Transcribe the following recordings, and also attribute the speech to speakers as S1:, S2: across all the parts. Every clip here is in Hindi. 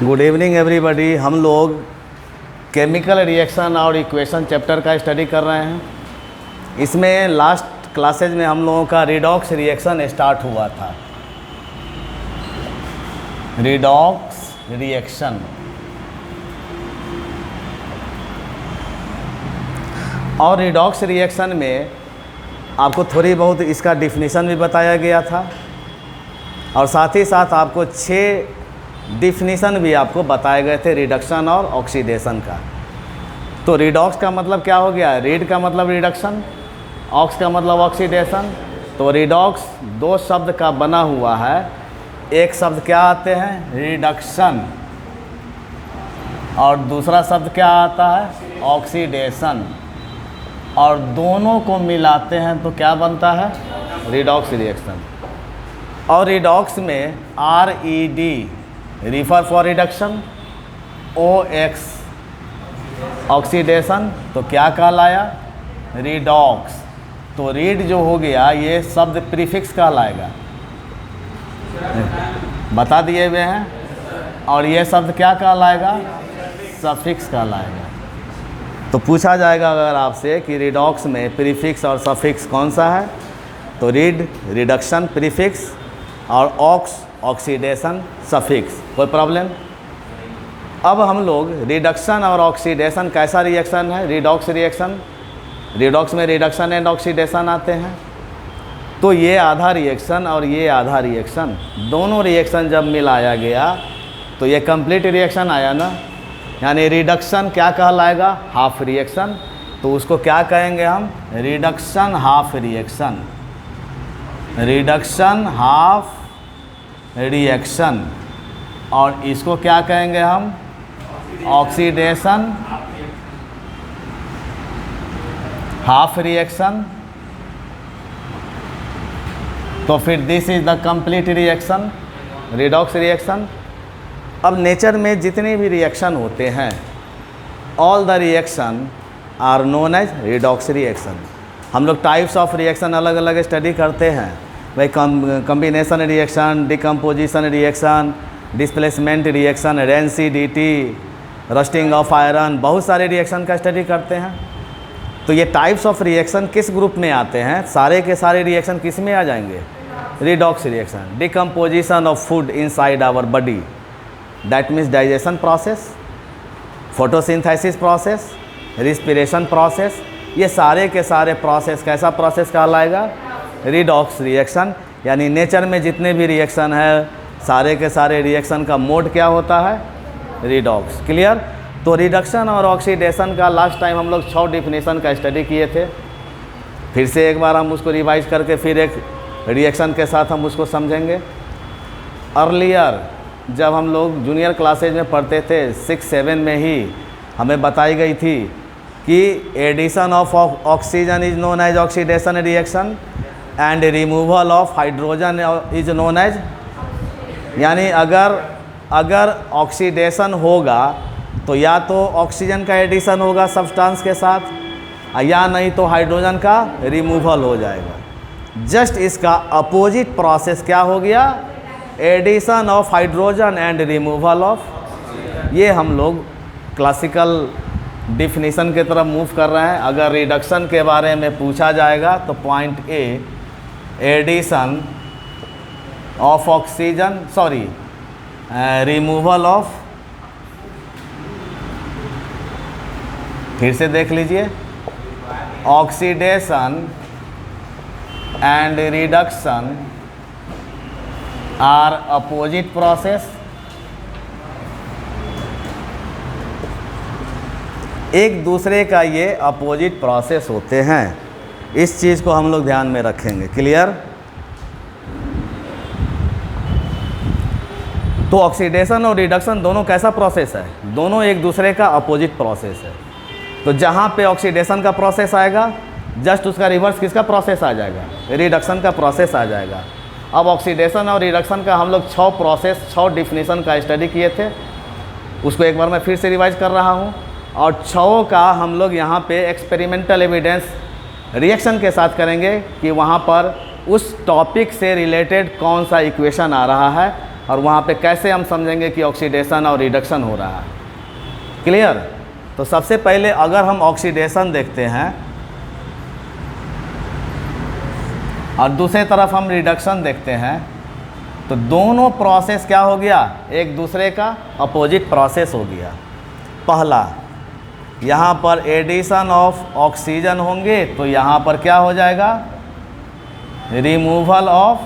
S1: Good evening everybody. हम लोग केमिकल रिएक्शन और इक्वेशन चैप्टर का स्टडी कर रहे हैं। इसमें लास्ट क्लासेज में हम लोगों का रिडॉक्स रिएक्शन स्टार्ट हुआ था। रिडॉक्स रिएक्शन और रिडॉक्स रिएक्शन में आपको थोड़ी बहुत इसका डिफिनीशन भी बताया गया था और साथ ही साथ आपको 6 डिफिनीशन भी आपको बताए गए थे रिडक्शन और ऑक्सीडेशन का। तो रिडॉक्स का मतलब क्या हो गया? रीड का मतलब रिडक्शन, ऑक्स का मतलब ऑक्सीडेशन। तो रिडॉक्स 2 शब्द का बना हुआ है। एक शब्द क्या आते हैं? रिडक्शन, और दूसरा शब्द क्या आता है? ऑक्सीडेशन, और दोनों को मिलाते हैं तो क्या बनता है? Redox reaction. और रिडॉक्स में RED refer for reduction, OX oxidation, तो क्या कहलाया? रिडॉक्स। तो रीड जो हो गया ये शब्द प्रीफिक्स कहलाएगा, बता दिए हुए हैं। और ये शब्द क्या कहलाएगा? सफिक्स कहलाएगा। तो पूछा जाएगा अगर आपसे कि रिडॉक्स में प्रीफिक्स और सफिक्स कौन सा है, तो रीड रिडक्शन प्रीफिक्स और ऑक्स ऑक्सीडेशन सफिक्स। कोई प्रॉब्लम? अब हम लोग रिडक्शन और ऑक्सीडेशन कैसा रिएक्शन है? Redox reaction. रिडॉक्स में रिडक्शन एंड ऑक्सीडेशन आते हैं। तो ये आधा रिएक्शन और ये आधा रिएक्शन, दोनों रिएक्शन जब मिलाया गया तो ये कंप्लीट रिएक्शन आया ना। यानी रिडक्शन क्या कहलाएगा? Half reaction. तो उसको क्या कहेंगे हम? Reduction half reaction. Reduction half reaction. और इसको क्या कहेंगे हम? Oxidation half reaction. तो फिर this is the complete reaction, redox reaction. अब नेचर में जितने भी रिएक्शन होते हैं, all the reaction are known as redox reaction. हम लोग टाइप्स ऑफ रिएक्शन अलग अलग स्टडी करते हैं भाई। Combination reaction, decomposition reaction, displacement reaction, rancidity, rusting of iron, बहुत सारे रिएक्शन का स्टडी करते हैं। तो ये टाइप्स ऑफ रिएक्शन किस ग्रुप में आते हैं? सारे के सारे रिएक्शन किस में आ जाएंगे? Redox reaction. Decomposition of food inside our body, that means digestion process, photosynthesis process, respiration process, ये सारे के सारे प्रोसेस कैसा प्रोसेस कहलाएगा? Redox reaction. यानी नेचर में जितने भी रिएक्शन है, सारे के सारे रिएक्शन का मोड क्या होता है? रिडॉक्स। क्लियर? तो रिडक्शन और ऑक्सीडेशन का लास्ट टाइम हम लोग 6 डिफिनीशन का स्टडी किए थे। फिर से एक बार हम उसको रिवाइज करके फिर एक रिएक्शन के साथ हम उसको समझेंगे। अर्लियर जब हम लोग जूनियर क्लासेज में पढ़ते थे 6-7 में ही हमें बताई गई थी कि addition of oxygen is known as oxidation reaction and removal of hydrogen is known as. यानी अगर ऑक्सीडेशन होगा तो या तो ऑक्सीजन का एडिशन होगा सब्सटेंस के साथ, या नहीं तो हाइड्रोजन का रिमूवल हो जाएगा। जस्ट इसका अपोजिट प्रोसेस क्या हो गया? Addition of hydrogen and removal of. ये हम लोग क्लासिकल डिफिनीशन की तरफ मूव कर रहे हैं। अगर रिडक्शन के बारे में पूछा जाएगा तो point A, addition of oxygen, sorry removal of, फिर से देख लीजिए, oxidation and reduction are opposite process. एक दूसरे का ये अपोजिट प्रोसेस होते हैं। इस चीज़ को हम लोग ध्यान में रखेंगे। क्लियर? तो ऑक्सीडेशन और रिडक्शन दोनों कैसा प्रोसेस है? दोनों एक दूसरे का अपोजिट प्रोसेस है। तो जहाँ पे ऑक्सीडेशन का प्रोसेस आएगा, जस्ट उसका रिवर्स किसका प्रोसेस आ जाएगा? रिडक्शन का प्रोसेस आ जाएगा। अब ऑक्सीडेशन और रिडक्शन का हम लोग 6 प्रोसेस, 6 डिफिनीशन का स्टडी किए थे। उसको एक बार मैं फिर से रिवाइज कर रहा हूँ। और 6 का हम लोग यहाँ पे एक्सपेरिमेंटल एविडेंस रिएक्शन के साथ करेंगे कि वहाँ पर उस टॉपिक से रिलेटेड कौन सा इक्वेशन आ रहा है और वहाँ पे कैसे हम समझेंगे कि ऑक्सीडेशन और रिडक्शन हो रहा है। क्लियर? तो सबसे पहले अगर हम ऑक्सीडेशन देखते हैं और दूसरी तरफ हम रिडक्शन देखते हैं, तो दोनों प्रोसेस क्या हो गया, एक दूसरे का अपोजिट प्रोसेस हो गया। पहला, यहाँ पर एडिशन ऑफ ऑक्सीजन होंगे तो यहाँ पर क्या हो जाएगा, रिमूवल ऑफ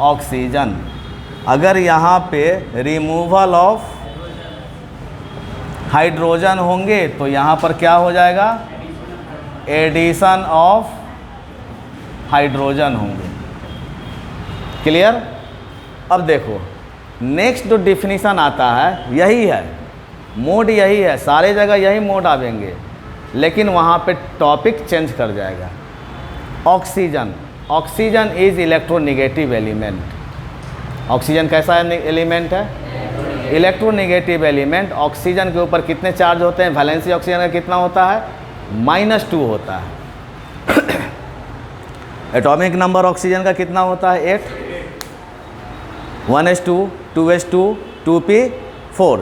S1: ऑक्सीजन। अगर यहाँ पे रिमूवल ऑफ हाइड्रोजन होंगे तो यहाँ पर क्या हो जाएगा, एडिशन ऑफ हाइड्रोजन होंगे। क्लियर? अब देखो नेक्स्ट जो डिफिनीशन आता है यही है, मोड यही है, सारे जगह यही मोड आवेंगे, लेकिन वहाँ पे टॉपिक चेंज कर जाएगा। Oxygen, oxygen is electronegative element. Oxygen कैसा एलिमेंट है, इलेक्ट्रोनेगेटिव एलिमेंट। ऑक्सीजन के ऊपर कितने चार्ज होते हैं, वैलेंसी ऑक्सीजन का कितना होता है, -2 होता है। एटॉमिक नंबर ऑक्सीजन का कितना होता है, 8, 1s2, 2s2, 2p4।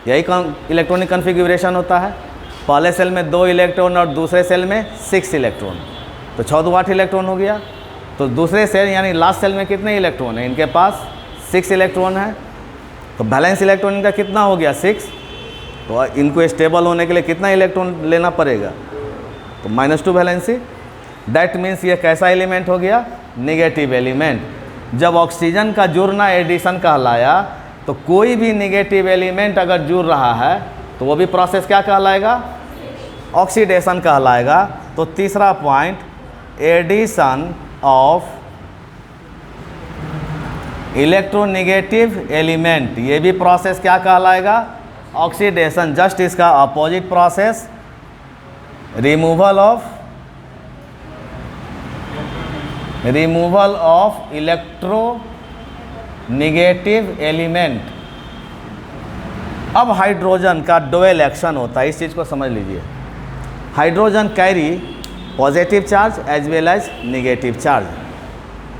S1: यही इलेक्ट्रॉनिक कन्फिग्यूरेशन होता है। पहले सेल में 2 इलेक्ट्रॉन और दूसरे सेल में 6 इलेक्ट्रॉन, तो 6 2 8 इलेक्ट्रॉन हो गया। तो दूसरे सेल यानी लास्ट सेल में कितने इलेक्ट्रॉन है, इनके पास 6 इलेक्ट्रॉन है। तो बैलेंस इलेक्ट्रॉन इनका कितना हो गया, 6। तो इनको स्टेबल होने के लिए कितना इलेक्ट्रॉन लेना पड़ेगा, तो -2 वैलेंसी। दैट मीन्स ये कैसा एलिमेंट हो गया, नेगेटिव एलिमेंट। जब ऑक्सीजन का जुड़ना एडिशन कहलाया, तो कोई भी नेगेटिव एलिमेंट अगर जुड़ रहा है तो वो भी प्रोसेस क्या कहलाएगा, ऑक्सीडेशन कहलाएगा। तो तीसरा point, addition of electronegative element, ये भी प्रोसेस क्या कहलाएगा, ऑक्सीडेशन। जस्ट इसका opposite process, removal of electronegative element. अब हाइड्रोजन का डुअल एक्शन होता है, इस चीज़ को समझ लीजिए। Hydrogen carry positive charge as well as negative charge.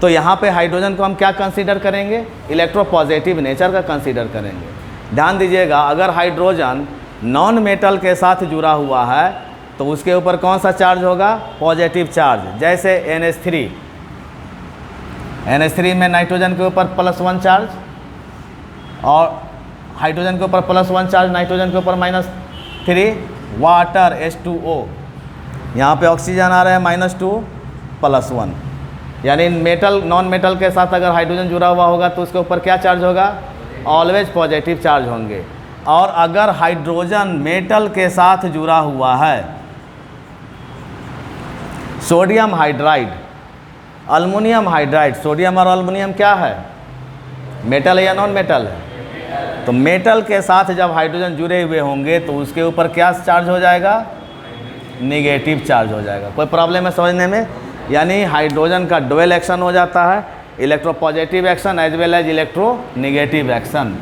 S1: तो यहाँ पे हाइड्रोजन को हम क्या कंसीडर करेंगे, इलेक्ट्रोपॉजिटिव नेचर का कंसीडर करेंगे। ध्यान दीजिएगा, अगर हाइड्रोजन नॉन मेटल के साथ जुड़ा हुआ है तो उसके ऊपर कौन सा चार्ज होगा, पॉजिटिव चार्ज। जैसे NH3 में नाइट्रोजन के ऊपर +1 चार्ज और हाइड्रोजन के ऊपर +1 चार्ज, नाइट्रोजन के ऊपर -3। वाटर H2O, यहाँ पे ऑक्सीजन आ रहा है -2 +1, यानी मेटल नॉन मेटल के साथ अगर हाइड्रोजन जुड़ा हुआ होगा तो उसके ऊपर क्या चार्ज होगा, ऑलवेज पॉजिटिव चार्ज होंगे। और अगर हाइड्रोजन मेटल के साथ जुड़ा हुआ है, sodium hydride, aluminium hydride, sodium और अल्मुनियम क्या है, मेटल है या नॉन मेटल है। तो मेटल के साथ जब हाइड्रोजन जुड़े हुए होंगे तो उसके ऊपर क्या चार्ज हो जाएगा, नेगेटिव चार्ज हो जाएगा। कोई प्रॉब्लम है समझने में? यानी हाइड्रोजन का डुअल एक्शन हो जाता है, electropositive action as well as electronegative action.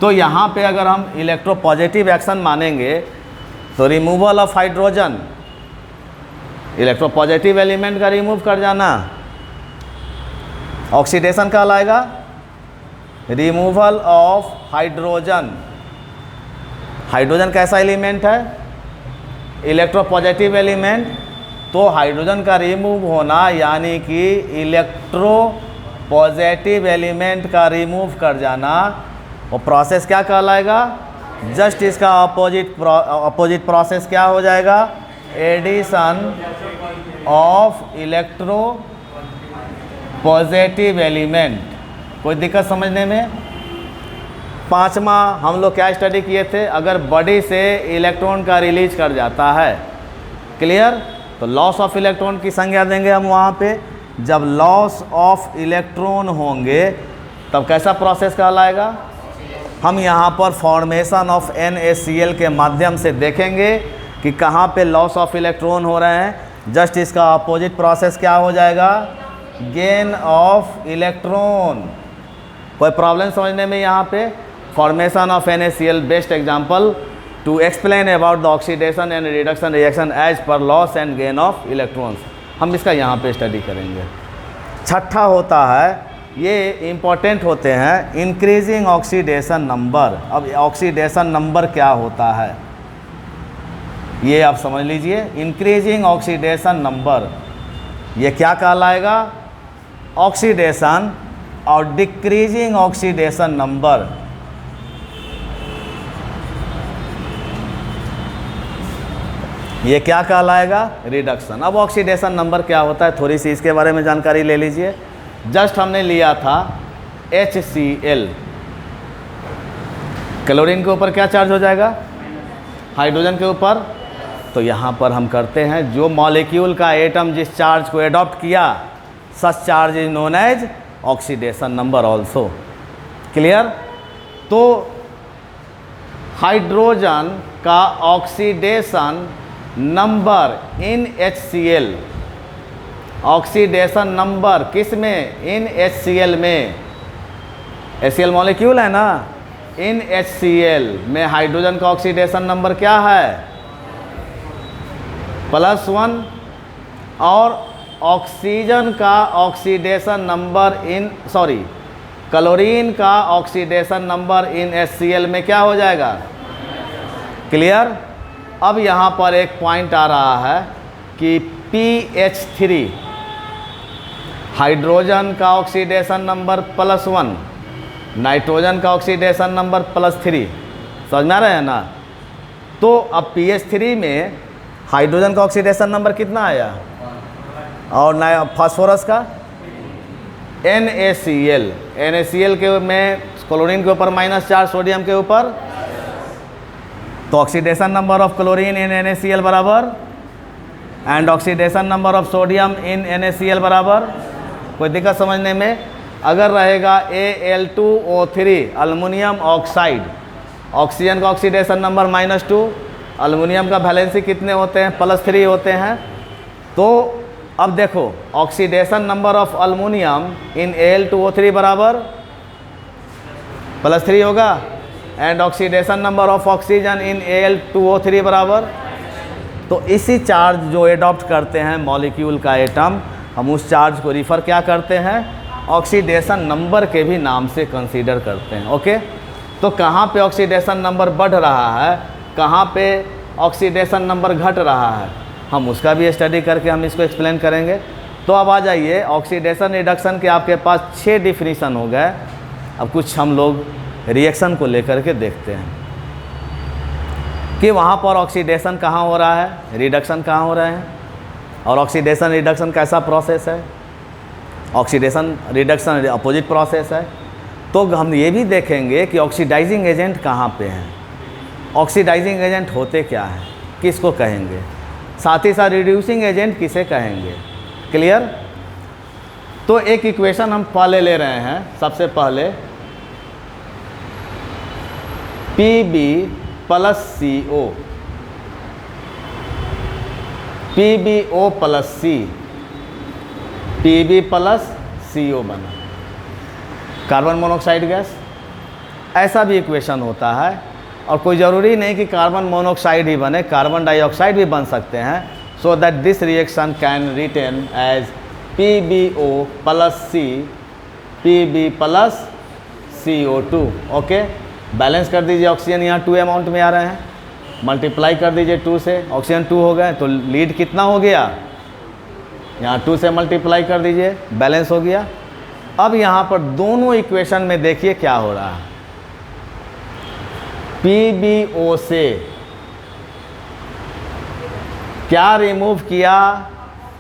S1: तो यहाँ पे अगर हम इलेक्ट्रोपॉजिटिव एक्शन मानेंगे तो removal of hydrogen, electropositive element का रिमूव कर जाना, ऑक्सीडेशन कहलाएगा। रिमूवल ऑफ हाइड्रोजन, हाइड्रोजन कैसा एलिमेंट है, इलेक्ट्रोपॉजिटिव एलिमेंट। तो हाइड्रोजन का रिमूव होना यानी कि इलेक्ट्रोपॉजिटिव एलिमेंट का रिमूव कर जाना, वो प्रोसेस क्या कहलाएगा, जस्ट इसका अपोजिट प्रोसेस क्या हो जाएगा, एडिशन ऑफ इलेक्ट्रोपॉजिटिव एलिमेंट। कोई दिक्कत समझने में? पांचवा हम लोग क्या स्टडी किए थे, अगर बॉडी से इलेक्ट्रॉन का रिलीज कर जाता है, क्लियर, तो लॉस ऑफ इलेक्ट्रॉन की संज्ञा देंगे हम वहाँ पे। जब लॉस ऑफ इलेक्ट्रॉन होंगे तब कैसा प्रोसेस कहलाएगा, हम यहाँ पर फॉर्मेशन ऑफ NaCl के माध्यम से देखेंगे कि कहाँ पे लॉस ऑफ इलेक्ट्रॉन हो रहे हैं। जस्ट इसका अपोजिट प्रोसेस क्या हो जाएगा, गेन ऑफ इलेक्ट्रॉन। कोई प्रॉब्लम समझने में? यहाँ पे formation of NaCl best example to explain about the oxidation and reduction reaction as per loss and gain of electrons. हम इसका यहाँ पे स्टडी करेंगे। छठा होता है ये इम्पोर्टेंट होते हैं। इंक्रीजिंग ऑक्सीडेशन नंबर, अब ऑक्सीडेशन नंबर क्या होता है ये आप समझ लीजिए। इंक्रीजिंग ऑक्सीडेशन नंबर ये क्या कहलाएगा, ऑक्सीडेशन, और डिक्रीजिंग ऑक्सीडेशन नंबर ये क्या कहलाएगा, रिडक्शन। अब ऑक्सीडेशन नंबर क्या होता है, थोड़ी सी इसके बारे में जानकारी ले लीजिए। जस्ट हमने लिया था HCl, क्लोरीन के ऊपर क्या चार्ज हो जाएगा, हाइड्रोजन के ऊपर। तो यहाँ पर हम करते हैं, जो मॉलिक्यूल का एटम जिस चार्ज को एडॉप्ट किया, such charge is known as oxidation number also. Clear. तो हाइड्रोजन का oxidation number in HCl, oxidation number किस में, इन HCl में, HCl मॉलिक्यूल है ना, इन HCl में हाइड्रोजन का ऑक्सीडेशन नंबर क्या है, +1, और ऑक्सीजन का ऑक्सीडेशन नंबर इन क्लोरीन का ऑक्सीडेशन नंबर इन HCl में क्या हो जाएगा, क्लियर। अब यहाँ पर एक पॉइंट आ रहा है कि pH3, हाइड्रोजन का ऑक्सीडेशन नंबर +1, नाइट्रोजन का ऑक्सीडेशन नंबर +3, समझ में आ रहा है ना। तो अब pH3 में हाइड्रोजन का ऑक्सीडेशन नंबर कितना आया, और फास्फोरस का NaCl, NaCl के में क्लोरीन के ऊपर -4, सोडियम के ऊपर, तो oxidation number of chlorine in NaCl बराबर, and oxidation number of sodium in NaCl बराबर। कोई दिक्कत समझने में, अगर रहेगा Al2O3 अल्युमिनियम ऑक्साइड, ऑक्सीजन का ऑक्सीडेशन नंबर -2, अल्युमिनियम का वैलेंसी कितने होते हैं, +3 होते हैं। तो अब देखो oxidation number of aluminium in Al2O3 बराबर +3 होगा, and oxidation number of oxygen in Al2O3 बराबर। तो इसी चार्ज जो एडॉप्ट करते हैं मॉलिक्यूल का एटम, हम उस चार्ज को रिफ़र क्या करते हैं, ऑक्सीडेशन नंबर के भी नाम से कंसीडर करते हैं। ओके। तो कहाँ पे ऑक्सीडेशन नंबर बढ़ रहा है, कहाँ पे ऑक्सीडेशन नंबर घट रहा है, हम उसका भी स्टडी करके हम इसको एक्सप्लेन करेंगे। तो अब आ जाइए, ऑक्सीडेशन रिडक्शन के आपके पास 6 डिफिनीसन हो गए। अब कुछ हम लोग रिएक्शन को लेकर के देखते हैं कि वहाँ पर ऑक्सीडेशन कहाँ हो रहा है, रिडक्शन कहाँ हो रहे हैं, और ऑक्सीडेशन रिडक्शन कैसा प्रोसेस है। ऑक्सीडेशन रिडक्शन अपोजिट प्रोसेस है। तो हम ये भी देखेंगे कि ऑक्सीडाइजिंग एजेंट कहाँ पे हैं, ऑक्सीडाइजिंग एजेंट होते क्या हैं, किसको कहेंगे, साथ ही साथ रिड्यूसिंग एजेंट किसे कहेंगे। क्लियर। तो एक इक्वेशन हम पहले ले रहे हैं, सबसे पहले Pb + CO, PbO + C, Pb + CO बना, कार्बन मोनोऑक्साइड गैस। ऐसा भी इक्वेशन होता है, और कोई ज़रूरी नहीं कि कार्बन मोनोऑक्साइड ही बने, कार्बन डाइऑक्साइड भी बन सकते हैं। So that this reaction can written as PbO + C, Pb + CO2। Okay. Balance कर दीजिए, ऑक्सीजन यहाँ 2 अमाउंट में आ रहे हैं, मल्टीप्लाई कर दीजिए 2 से, ऑक्सीजन 2 हो गए, तो लीड कितना हो गया, यहाँ 2 से मल्टीप्लाई कर दीजिए, बैलेंस हो गया। अब यहाँ पर दोनों इक्वेशन में देखिए क्या हो रहा है, PbO से क्या रिमूव किया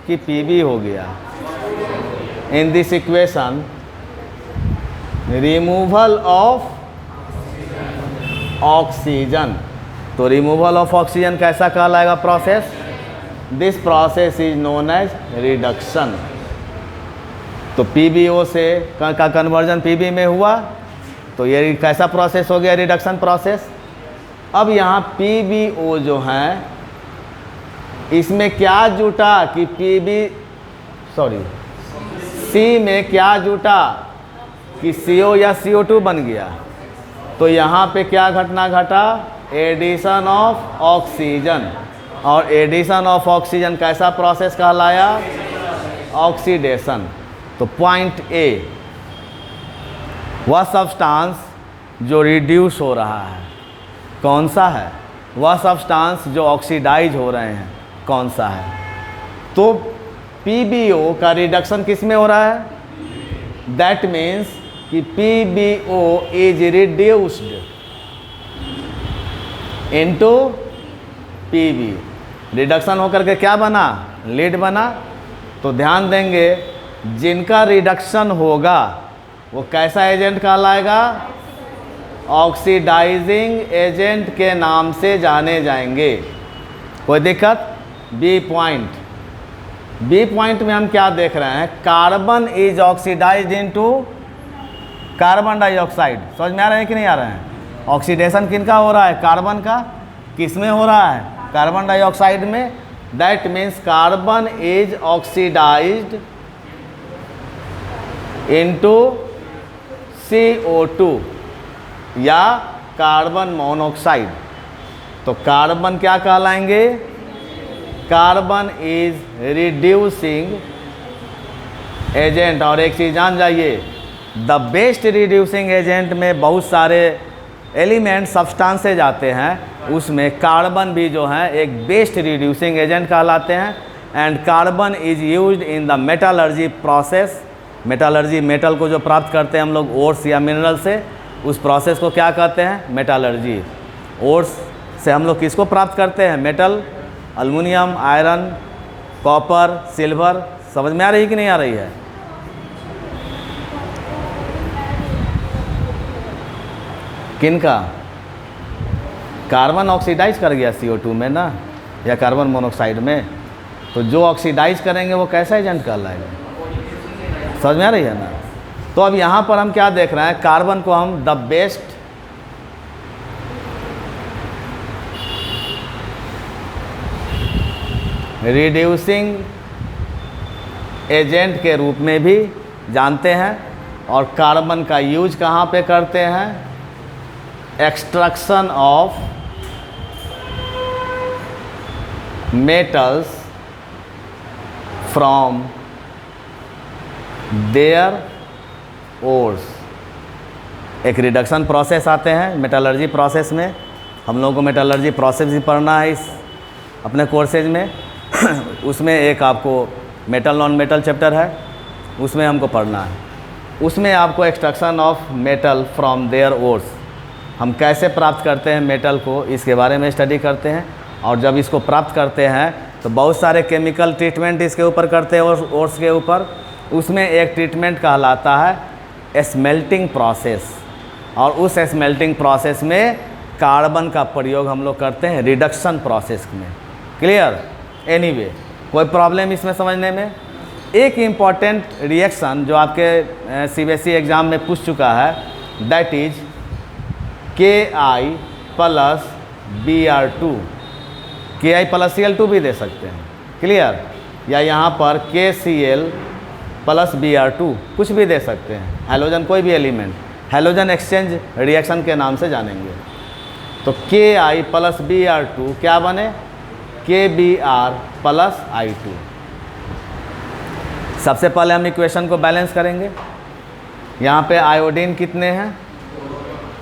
S1: कि Pb हो गया। In this equation removal of oxygen, तो रिमूवल ऑफ ऑक्सीजन कैसा कहलाएगा process, this process is known as reduction. तो PbO से का कन्वर्जन Pb में हुआ, तो ये कैसा प्रोसेस हो गया, रिडक्शन प्रोसेस। अब यहाँ PbO जो हैं, इसमें क्या जुटा कि C में क्या जुटा कि CO या CO2 बन गया। तो यहाँ पे क्या घटना घटा, एडिशन ऑफ ऑक्सीजन, और एडिशन ऑफ ऑक्सीजन कैसा प्रोसेस कहलाया, ऑक्सीडेशन। तो पॉइंट ए, वह सब्सटेंस जो रिड्यूस हो रहा है कौन सा है? वह सब्सटेंस जो ऑक्सीडाइज हो रहे हैं कौन सा है? तो PbO का रिडक्शन किस में हो रहा है? दैट मीन्स कि PbO is reduced into Pb। Reduction होकर के क्या बना? लीड बना। तो ध्यान देंगे जिनका रिडक्शन होगा वो कैसा एजेंट कहलाएगा? ऑक्सीडाइजिंग एजेंट के नाम से जाने जाएंगे। कोई दिक्कत? बी पॉइंट में हम क्या देख रहे हैं? Carbon is oxidised into carbon dioxide. समझ में आ रहे हैं कि नहीं आ रहे हैं? ऑक्सीडेशन किनका हो रहा है? कार्बन का। किस में हो रहा है? कार्बन डाइऑक्साइड में। That means carbon is oxidised into CO2 या कार्बन मोनोऑक्साइड। तो कार्बन क्या कहलाएंगे? Carbon is reducing agent. और एक चीज़ जान जाइए, द बेस्ट रिड्यूसिंग एजेंट में बहुत सारे एलिमेंट सब्सटेंसेज आते हैं, उसमें कार्बन भी जो है एक बेस्ट रिड्यूसिंग एजेंट कहलाते हैं। And carbon is used in the metallurgy process. Metallurgy, metal को जो प्राप्त करते हैं हम लोग ओर्स या मिनरल से, उस प्रोसेस को क्या कहते हैं? मेटालर्जी। ओर्स से हम लोग किसको प्राप्त करते हैं? Metal, aluminium, iron, copper, silver. समझ में आ रही कि नहीं आ रही है? किनका? कार्बन ऑक्सीडाइज कर गया CO2 में ना, या कार्बन मोनोऑक्साइड में। तो जो ऑक्सीडाइज करेंगे वो कैसा एजेंट कहलाएगा? समझ में आ रही है ना? तो अब यहाँ पर हम क्या देख रहे हैं? कार्बन को हम द बेस्ट रिड्यूसिंग एजेंट के रूप में भी जानते हैं। और कार्बन का यूज कहाँ पे करते हैं? Extraction of metals from their ores. एक रिडक्शन प्रोसेस आते हैं मेटलर्जी प्रोसेस में। हम लोगों को मेटलर्जी प्रोसेस भी पढ़ना है इस अपने कोर्सेज में। उसमें एक आपको मेटल नॉन मेटल चैप्टर है, उसमें हमको पढ़ना है। उसमें आपको extraction of metal from their ores, हम कैसे प्राप्त करते हैं मेटल को, इसके बारे में स्टडी करते हैं। और जब इसको प्राप्त करते हैं तो बहुत सारे केमिकल ट्रीटमेंट इसके ऊपर करते हैं ओर्स के ऊपर। उसमें एक ट्रीटमेंट कहलाता है स्मेल्टिंग प्रोसेस। और उस स्मेल्टिंग प्रोसेस में कार्बन का प्रयोग हम लोग करते हैं रिडक्शन प्रोसेस में। क्लियर? एनीवे, कोई प्रॉब्लम इसमें समझने में? एक इम्पॉर्टेंट रिएक्शन जो आपके CBSE एग्ज़ाम में पूछ चुका है, that is Ki plus Br2। Ki plus Cl2 भी दे सकते हैं। क्लियर? या यहाँ पर KCl प्लस Br2 कुछ भी दे सकते हैं। हैलोजन, कोई भी एलिमेंट, हैलोजन एक्सचेंज रिएक्शन के नाम से जानेंगे। तो Ki प्लस Br2 क्या बने? KBr plus I2। सबसे पहले हम इक्वेशन को बैलेंस करेंगे। यहाँ पे आयोडीन कितने हैं?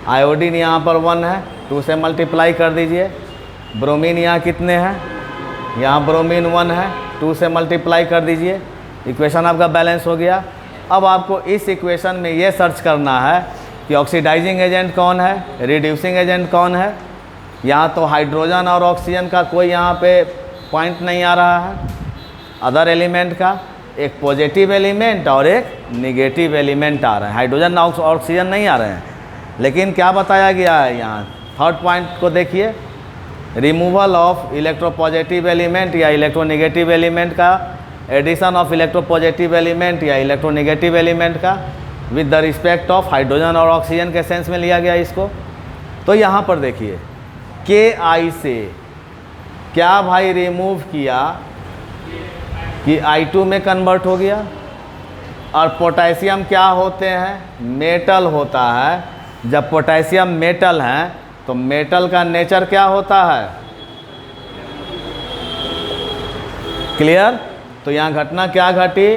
S1: आयोडीन यहाँ पर 1 है, 2 से मल्टीप्लाई कर दीजिए। ब्रोमीन यहाँ कितने हैं? यहाँ ब्रोमीन 1 है, 2 से मल्टीप्लाई कर दीजिए। इक्वेशन आपका बैलेंस हो गया। अब आपको इस इक्वेशन में ये सर्च करना है कि ऑक्सीडाइजिंग एजेंट कौन है, रिड्यूसिंग एजेंट कौन है। यहाँ तो हाइड्रोजन और ऑक्सीजन का कोई यहाँ पे पॉइंट नहीं आ रहा है। अदर एलिमेंट का एक पॉजिटिव एलिमेंट और एक निगेटिव एलिमेंट आ रहे हैं। हाइड्रोजन और ऑक्सीजन नहीं आ रहे हैं। लेकिन क्या बताया गया है यहाँ? थर्ड पॉइंट को देखिए, रिमूवल ऑफ इलेक्ट्रोपॉजिटिव एलिमेंट या इलेक्ट्रोनेगेटिव एलिमेंट का, एडिशन ऑफ इलेक्ट्रोपॉजिटिव एलिमेंट या इलेक्ट्रोनेगेटिव एलिमेंट का with the respect of hydrogen और ऑक्सीजन के सेंस में लिया गया इसको। तो यहाँ पर देखिए Ki से क्या भाई रिमूव किया कि I2 में कन्वर्ट हो गया। और पोटेशियम क्या होते हैं? मेटल होता है। जब पोटेशियम मेटल है तो मेटल का नेचर क्या होता है? क्लियर? तो यहाँ घटना क्या घटी?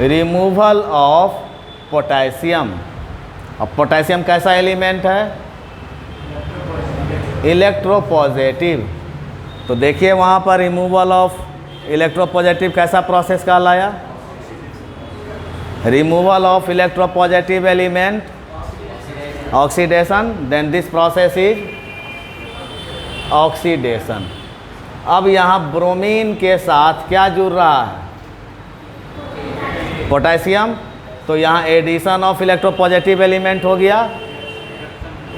S1: Removal of potassium. अब पोटेशियम कैसा एलिमेंट है? इलेक्ट्रोपॉजिटिव। तो देखिए वहाँ पर रिमूवल ऑफ इलेक्ट्रोपॉजिटिव कैसा प्रोसेस कहलाया? Removal of electropositive element, oxidation, then this process is oxidation. अब यहाँ ब्रोमीन के साथ क्या जुड़ रहा है? पोटेशियम। तो यहाँ एडिशन ऑफ इलेक्ट्रोपॉजिटिव एलिमेंट हो गया,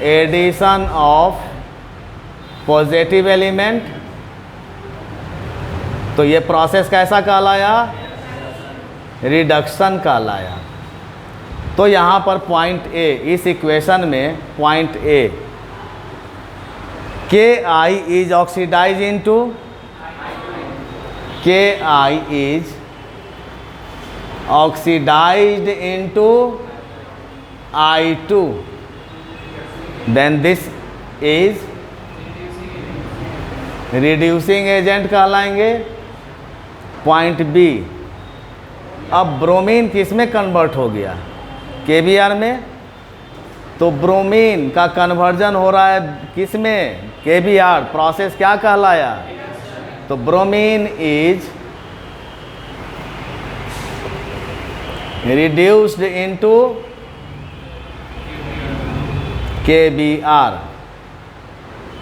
S1: एडिशन ऑफ पॉजिटिव एलिमेंट। तो ये प्रोसेस कैसा कहलाया? रिडक्शन कहलाया। तो यहाँ पर पॉइंट ए, इस इक्वेशन में point A Ki is oxidized into Ki is oxidized into I2, then this is reducing agent कहलाएंगे। पॉइंट बी, अब ब्रोमीन किस में कन्वर्ट हो गया? KBr में। तो ब्रोमीन का कन्वर्जन हो रहा है किस में? KBr। प्रोसेस क्या कहलाया? तो bromine is reduced into KBr।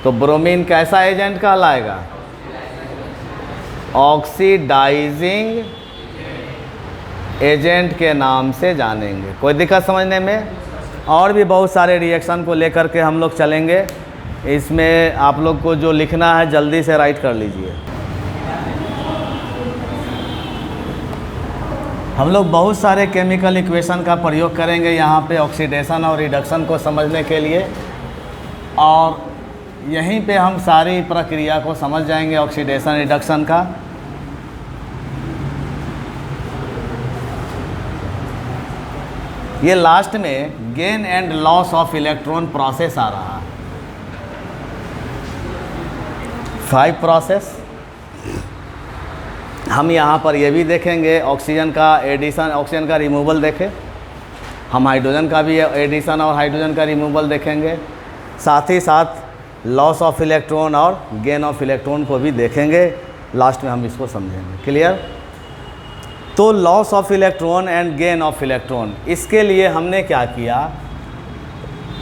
S1: तो ब्रोमीन कैसा एजेंट कहलाएगा? ऑक्सीडाइजिंग एजेंट के नाम से जानेंगे। कोई दिक्कत समझने में? और भी बहुत सारे रिएक्शन को लेकर के हम लोग चलेंगे। इसमें आप लोग को जो लिखना है जल्दी से राइट कर लीजिए। हम लोग बहुत सारे केमिकल इक्वेशन का प्रयोग करेंगे यहाँ पे ऑक्सीडेशन और रिडक्शन को समझने के लिए, और यहीं पे हम सारी प्रक्रिया को समझ जाएंगे ऑक्सीडेशन रिडक्शन का। ये लास्ट में gain and loss of electron process आ रहा है। 5 प्रोसेस हम यहाँ पर ये भी देखेंगे। ऑक्सीजन का एडिशन, ऑक्सीजन का रिमूवल देखें। हम हाइड्रोजन का भी एडिशन और हाइड्रोजन का रिमूवल देखेंगे। साथ ही साथ लॉस ऑफ इलेक्ट्रॉन और गेन ऑफ इलेक्ट्रॉन को भी देखेंगे। लास्ट में हम इसको समझेंगे। क्लियर? तो loss of electron and gain of electron, इसके लिए हमने क्या किया?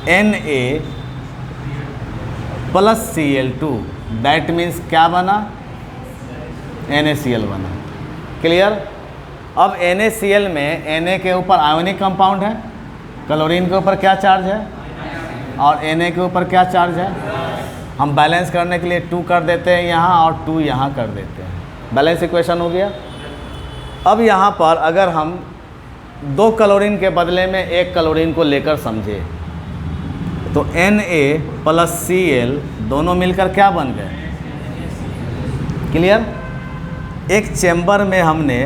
S1: Na plus Cl2, that means क्या बना? NaCl बना। क्लियर? अब NaCl में Na के ऊपर आयोनिक कंपाउंड है, क्लोरीन के ऊपर क्या चार्ज है, और Na के ऊपर क्या चार्ज है? हम बैलेंस करने के लिए 2 कर देते हैं यहाँ और 2 यहाँ कर देते हैं। बैलेंस इक्वेशन हो गया। अब यहाँ पर अगर हम 2 क्लोरीन के बदले में 1 क्लोरीन को लेकर समझे, तो Na प्लस Cl दोनों मिलकर क्या बन गए? क्लियर? एक चैम्बर में हमने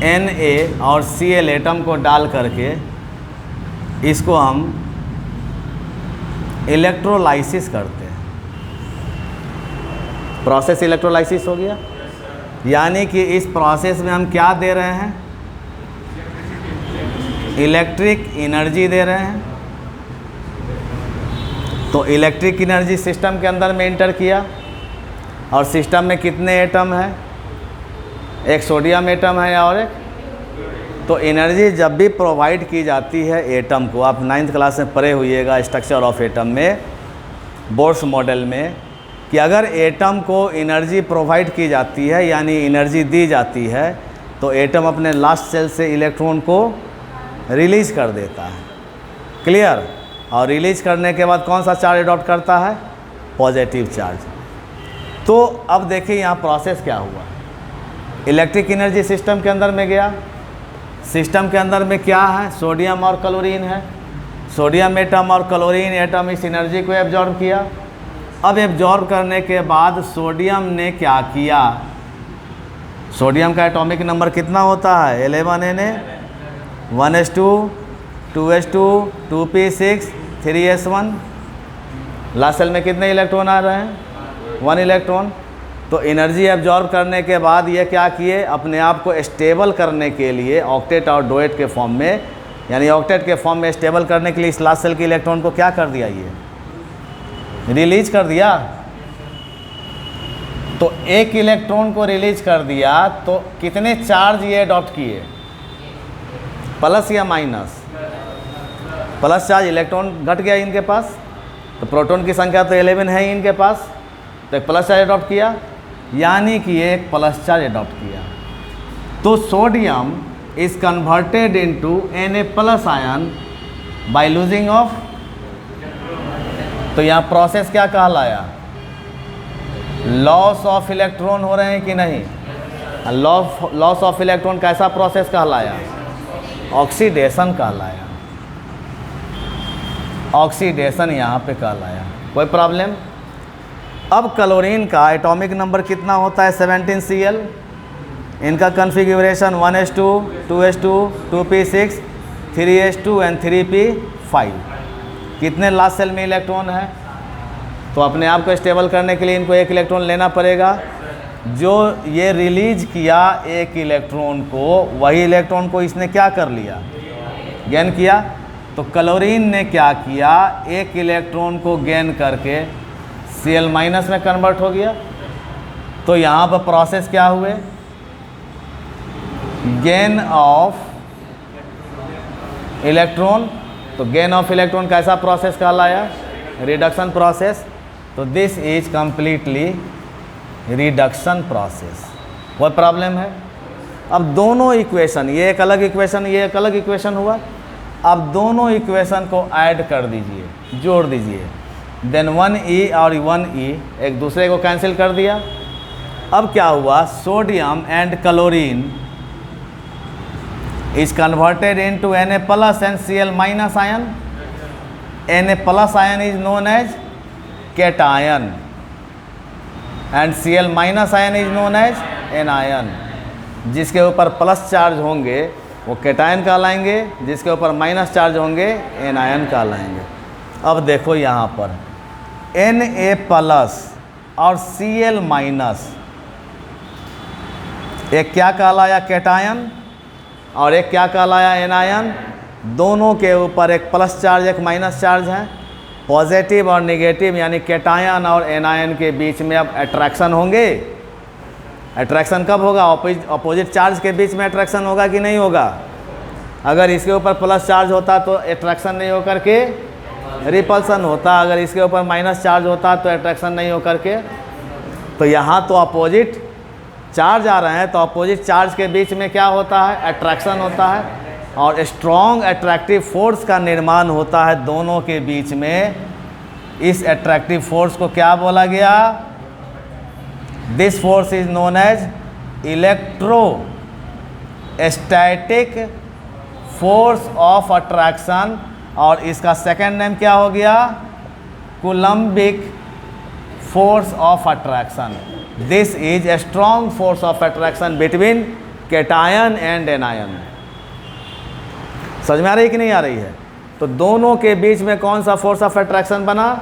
S1: Na और Cl एटम को डाल करके इसको हम इलेक्ट्रोलाइसिस करते हैं। प्रोसेस इलेक्ट्रोलाइसिस हो गया। यानी कि इस प्रोसेस में हम क्या दे रहे हैं? इलेक्ट्रिक एनर्जी दे रहे हैं। तो इलेक्ट्रिक एनर्जी सिस्टम के अंदर में इंटर किया, और सिस्टम में कितने एटम हैं? एक सोडियम एटम है और एक। तो एनर्जी जब भी प्रोवाइड की जाती है एटम को, आप 9th क्लास में पढ़े हुइएगा स्ट्रक्चर ऑफ एटम में, बोर्स मॉडल में, कि अगर एटम को एनर्जी प्रोवाइड की जाती है यानी एनर्जी दी जाती है, तो एटम अपने लास्ट सेल से इलेक्ट्रॉन को रिलीज़ कर देता है। क्लियर? और रिलीज करने के बाद कौन सा चार्ज अडॉप्ट करता है? Positive charge. तो अब देखिए यहाँ प्रोसेस क्या हुआ। इलेक्ट्रिक एनर्जी सिस्टम के अंदर में गया। सिस्टम के अंदर में क्या है? सोडियम और क्लोरीन है। सोडियम एटम और क्लोरीन एटम इस एनर्जी को एब्जॉर्ब किया। अब एब्जॉर्ब करने के बाद सोडियम ने क्या किया? सोडियम का एटॉमिक नंबर कितना होता है? 11 Na, 1s2, 2s2, 2p6, 3s1। Last cell में कितने इलेक्ट्रॉन आ रहे हैं? 1 इलेक्ट्रॉन। तो एनर्जी एब्जॉर्ब करने के बाद ये क्या किए, अपने आप को स्टेबल करने के लिए ऑक्टेट और डोएट के फॉर्म में, यानी ऑक्टेट के फॉर्म में स्टेबल करने के लिए इस लास्ट सेल के इलेक्ट्रॉन को क्या कर दिया, ये रिलीज कर दिया। तो एक इलेक्ट्रॉन को रिलीज कर दिया तो कितने चार्ज ये अडॉप्ट किए, प्लस या माइनस, प्लस चार्ज, इलेक्ट्रॉन घट गया इनके पास, तो प्रोटॉन की संख्या तो 11 है ही इनके पास, तो एक प्लस चार्ज अडॉप्ट किया, यानी कि एक प्लस चार्ज अडॉप्ट किया। तो sodium is converted into Na plus ion by losing of, तो यहाँ प्रोसेस क्या कहलाया, लॉस ऑफ इलेक्ट्रॉन हो रहे हैं कि नहीं, लॉस ऑफ इलेक्ट्रॉन कैसा प्रोसेस कहलाया, ऑक्सीडेशन कहलाया, ऑक्सीडेशन यहाँ पे कहलाया। कोई प्रॉब्लम। अब क्लोरीन का एटॉमिक नंबर कितना होता है, 17 Cl, इनका कन्फिग्यूरेशन 1s2, 2s2, 2p6, 3s2 and 3p5। कितने लास्ट सेल में इलेक्ट्रॉन है, तो अपने आप को स्टेबल करने के लिए इनको एक इलेक्ट्रॉन लेना पड़ेगा। जो ये रिलीज किया एक इलेक्ट्रॉन को, वही इलेक्ट्रॉन को इसने क्या कर लिया, गेन किया। तो क्लोरीन ने क्या किया, एक इलेक्ट्रॉन को गेन करके Cl माइनस में कन्वर्ट हो गया। तो यहाँ पर प्रोसेस क्या हुए, गेन ऑफ इलेक्ट्रॉन। तो गेन ऑफ इलेक्ट्रॉन कैसा प्रोसेस कहलाया, रिडक्शन प्रोसेस। तो this is completely reduction process. कोई प्रॉब्लम है। अब दोनों इक्वेशन, ये एक अलग इक्वेशन, ये एक अलग इक्वेशन हुआ। अब दोनों इक्वेशन को ऐड कर दीजिए, जोड़ दीजिए, देन 1E और 1E एक दूसरे को कैंसिल कर दिया। अब क्या हुआ, sodium and chlorine is converted into Na plus and Cl minus ion. Na plus ion is known as cation and Cl minus ion is known as anion. जिसके ऊपर प्लस चार्ज होंगे वो केटायन कहलाएंगे, जिसके ऊपर माइनस चार्ज होंगे एनायन कहलाएंगे। अब देखो यहाँ पर Na प्लस और Cl माइनस, एक क्या कहलाया केटायन और एक क्या कहलाया एनायन। दोनों के ऊपर एक प्लस चार्ज एक माइनस चार्ज है। पॉजिटिव और नेगेटिव यानी केटायन और एनायन के बीच में अब अट्रैक्शन होंगे। अट्रैक्शन कब होगा, अपोजिट चार्ज के बीच में अट्रैक्शन होगा कि नहीं होगा। अगर इसके ऊपर प्लस चार्ज होता तो अट्रैक्शन नहीं होकर के रिपल्सन होता, अगर इसके ऊपर माइनस चार्ज होता तो अट्रैक्शन नहीं होकर के। तो यहाँ तो अपोजिट चार्ज आ रहे हैं, तो अपोजिट चार्ज के बीच में क्या होता है, अट्रैक्शन होता है और स्ट्रॉन्ग अट्रैक्टिव फोर्स का निर्माण होता है दोनों के बीच में। इस अट्रैक्टिव फोर्स को क्या बोला गया, this force is known as electrostatic force of attraction, और इसका सेकेंड नेम क्या हो गया, coulombic force of attraction. This is a strong force of attraction between cation and anion. समझ में आ रही कि नहीं आ रही है। तो दोनों के बीच में कौन सा फोर्स ऑफ अट्रैक्शन बना,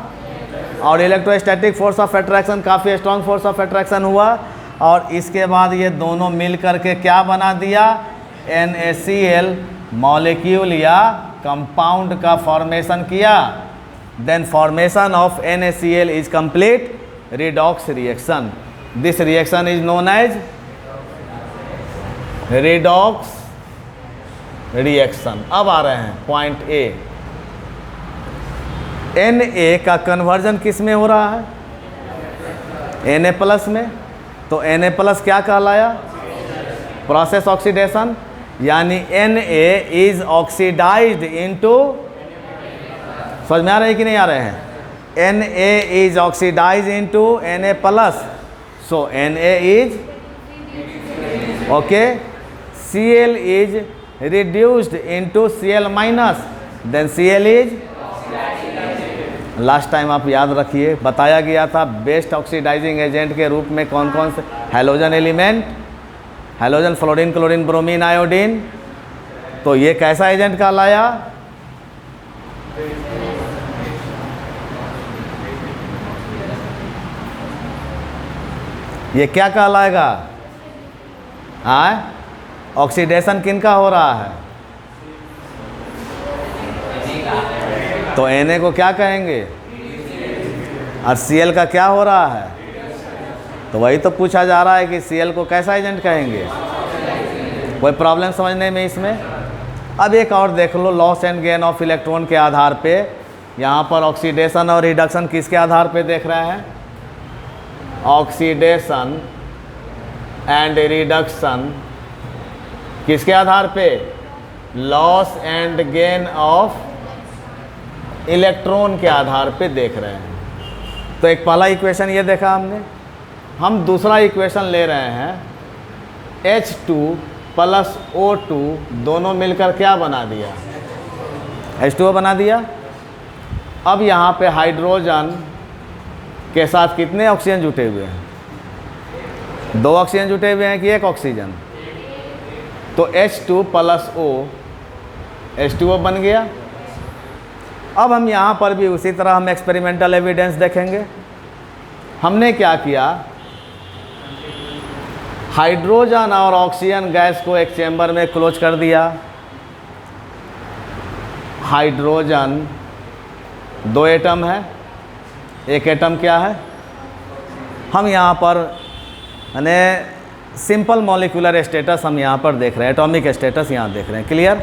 S1: और इलेक्ट्रोस्टैटिक फोर्स ऑफ अट्रैक्शन, काफ़ी स्ट्रॉन्ग फोर्स ऑफ अट्रैक्शन हुआ। और इसके बाद ये दोनों मिल करके क्या बना दिया, NaCl मॉलिक्यूल या कंपाउंड का फॉर्मेशन किया। Then formation of NaCl is complete redox reaction. This reaction is known as redox reaction. अब आ रहे हैं पॉइंट A। Na का कन्वर्जन किस में हो रहा है, Na प्लस में। तो Na प्लस क्या कहलाया, प्रोसेस ऑक्सीडेशन, यानी Na इज ऑक्सीडाइज्ड इनटू, समझ में आ रहे हैं कि नहीं आ रहे हैं। Na is oxidized into Na plus, so Na is okay. Cl is reduced into Cl minus, then Cl is, last time आप याद रखिए बताया गया था बेस्ट ऑक्सीडाइजिंग एजेंट के रूप में कौन कौन से, halogen element, halogen, fluorine, chlorine, bromine, iodine. तो ये कैसा एजेंट कहलाया, ये क्या कहलाएगा? हाँ, ऑक्सीडेशन किनका हो रहा है? तो Na को क्या कहेंगे? और Cl का क्या हो रहा है? तो वही तो पूछा जा रहा है कि Cl को कैसा एजेंट कहेंगे। कोई प्रॉब्लम समझने में इसमें? अब एक और देख लो, loss and gain of electron के आधार पे। यहाँ पर ऑक्सीडेशन और रिडक्शन किसके आधार पे देख रहे हैं? ऑक्सीडेशन एंड रिडक्शन किसके आधार पे? Loss and gain of electron के आधार पे देख रहे हैं। तो एक पहला इक्वेशन ये देखा हमने। हम दूसरा इक्वेशन ले रहे हैं, H2 प्लस O2 दोनों मिलकर क्या बना दिया? H2O बना दिया। अब यहाँ पे हाइड्रोजन के साथ कितने ऑक्सीजन जुटे हुए हैं? 2 ऑक्सीजन जुटे हुए हैं कि 1 ऑक्सीजन? तो H2 प्लस O H2O बन गया। अब हम यहाँ पर भी उसी तरह हम एक्सपेरिमेंटल एविडेंस देखेंगे। हमने क्या किया, हाइड्रोजन और ऑक्सीजन गैस को एक चेंबर में क्लोज कर दिया। हाइड्रोजन 2 एटम है, 1 एटम क्या है? हम यहाँ पर यानी सिंपल मॉलिक्यूलर स्टेटस हम यहाँ पर देख रहे हैं, एटॉमिक स्टेटस यहाँ देख रहे हैं। क्लियर?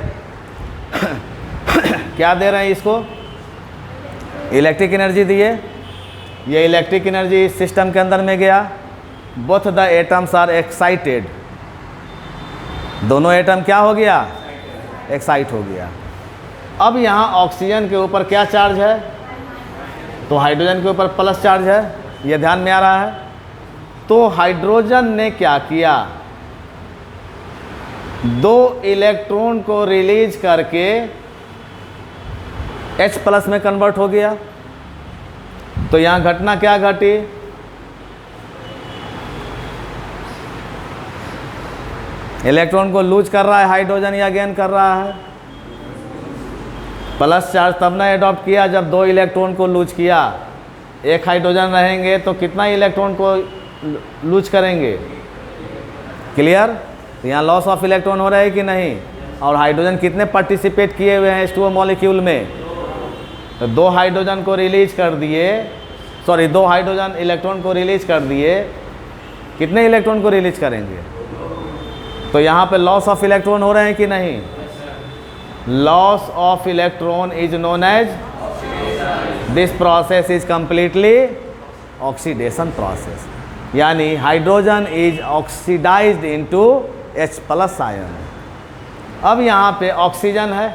S1: क्या दे रहे हैं इसको? इलेक्ट्रिक एनर्जी दिए। ये इलेक्ट्रिक एनर्जी इस सिस्टम के अंदर में गया। Both the atoms are excited. दोनों एटम क्या हो गया? एक्साइट हो गया। अब यहाँ ऑक्सीजन के ऊपर क्या चार्ज है? तो हाइड्रोजन के ऊपर प्लस चार्ज है। ये ध्यान में आ रहा है? तो हाइड्रोजन ने क्या किया? 2 इलेक्ट्रॉन को रिलीज करके H प्लस में कन्वर्ट हो गया। तो यहाँ घटना क्या घटी? इलेक्ट्रॉन को लूज कर रहा है हाइड्रोजन या गेन कर रहा है? प्लस चार्ज तब ना एडॉप्ट किया जब 2 इलेक्ट्रॉन को लूज किया। 1 हाइड्रोजन रहेंगे तो कितना इलेक्ट्रॉन को लूज करेंगे? क्लियर? तो यहाँ लॉस ऑफ इलेक्ट्रॉन हो रहा है कि नहीं? और हाइड्रोजन कितने पार्टिसिपेट किए हुए हैं H2O मॉलिक्यूल में? तो 2 हाइड्रोजन को रिलीज कर दिए, 2 हाइड्रोजन इलेक्ट्रॉन को रिलीज कर दिए। कितने इलेक्ट्रॉन को रिलीज करेंगे? तो यहाँ पे लॉस ऑफ इलेक्ट्रॉन हो रहे हैं कि नहीं? Loss of electron is known as, this process is completely oxidation process. यानी hydrogen is oxidised into H plus ion. अब यहाँ पे ऑक्सीजन है।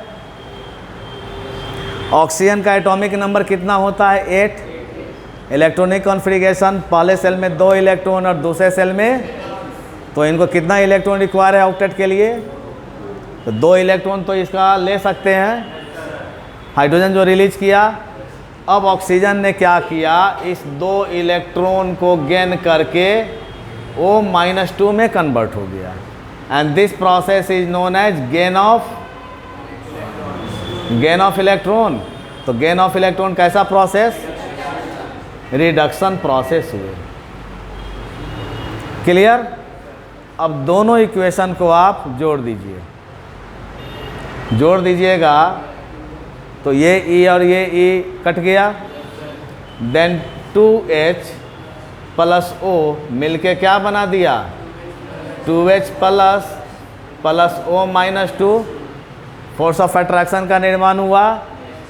S1: ऑक्सीजन का एटॉमिक नंबर कितना होता है? 8। इलेक्ट्रॉनिक कॉन्फ़िगरेशन, पहले सेल में 2 इलेक्ट्रॉन और दूसरे सेल में, तो इनको कितना इलेक्ट्रॉन रिक्वायर है ऑक्टेट के लिए? तो 2 इलेक्ट्रॉन तो इसका ले सकते हैं हाइड्रोजन जो रिलीज किया। अब ऑक्सीजन ने क्या किया? इस 2 इलेक्ट्रॉन को गेन करके O-2 में कन्वर्ट हो गया। And this process is known as gain of electron. तो गेन ऑफ इलेक्ट्रॉन कैसा प्रोसेस? रिडक्शन प्रोसेस हुए। क्लियर? अब दोनों इक्वेशन को आप जोड़ दीजिए। जोड़ दीजिएगा तो ये E और ये E कट गया। देन 2H प्लस O मिलके क्या बना दिया? 2H plus O-2। Force of attraction का निर्माण हुआ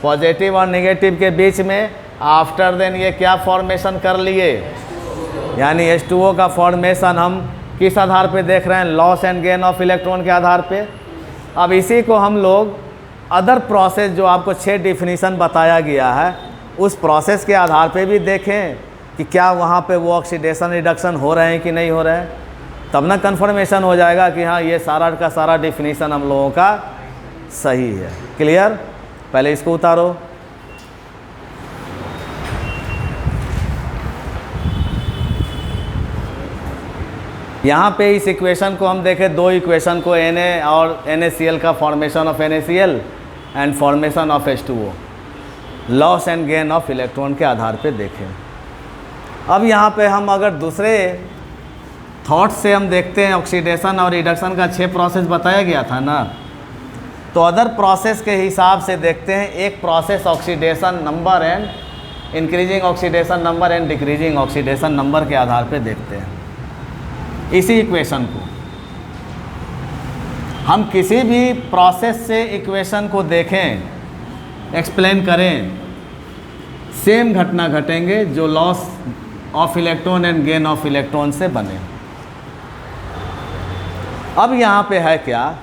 S1: पॉजिटिव और नेगेटिव के बीच में। आफ्टर देन ये क्या फॉर्मेशन कर लिए? यानी H2O का फॉर्मेशन हम किस आधार पे देख रहे हैं? Loss and gain of electron के आधार पे। अब इसी को हम लोग अदर प्रोसेस जो आपको 6 डिफिनीशन बताया गया है उस प्रोसेस के आधार पे भी देखें कि क्या वहाँ पे वो ऑक्सीडेशन रिडक्शन हो रहे हैं कि नहीं हो रहे हैं। तब ना कन्फर्मेशन हो जाएगा कि हाँ ये सारा का सारा डिफिनीशन हम लोगों का सही है। क्लियर? पहले इसको उतारो। यहाँ पे इस इक्वेशन को हम देखें, 2 इक्वेशन को Na और NaCl का formation of NaCl and formation of H2O, loss and gain of electron के आधार पे देखें। अब यहाँ पे हम अगर दूसरे थॉट से हम देखते हैं ऑक्सीडेशन और रिडक्शन का 6 प्रोसेस बताया गया था ना। तो अदर प्रोसेस के हिसाब से देखते हैं, एक process oxidation number and increasing oxidation number and decreasing oxidation number के आधार पे देखते हैं इसी इक्वेशन को। हम किसी भी प्रोसेस से इक्वेशन को देखें, एक्सप्लेन करें, सेम घटना घटेंगे जो loss of electron and gain of electron से बने। अब यहाँ पे है क्या,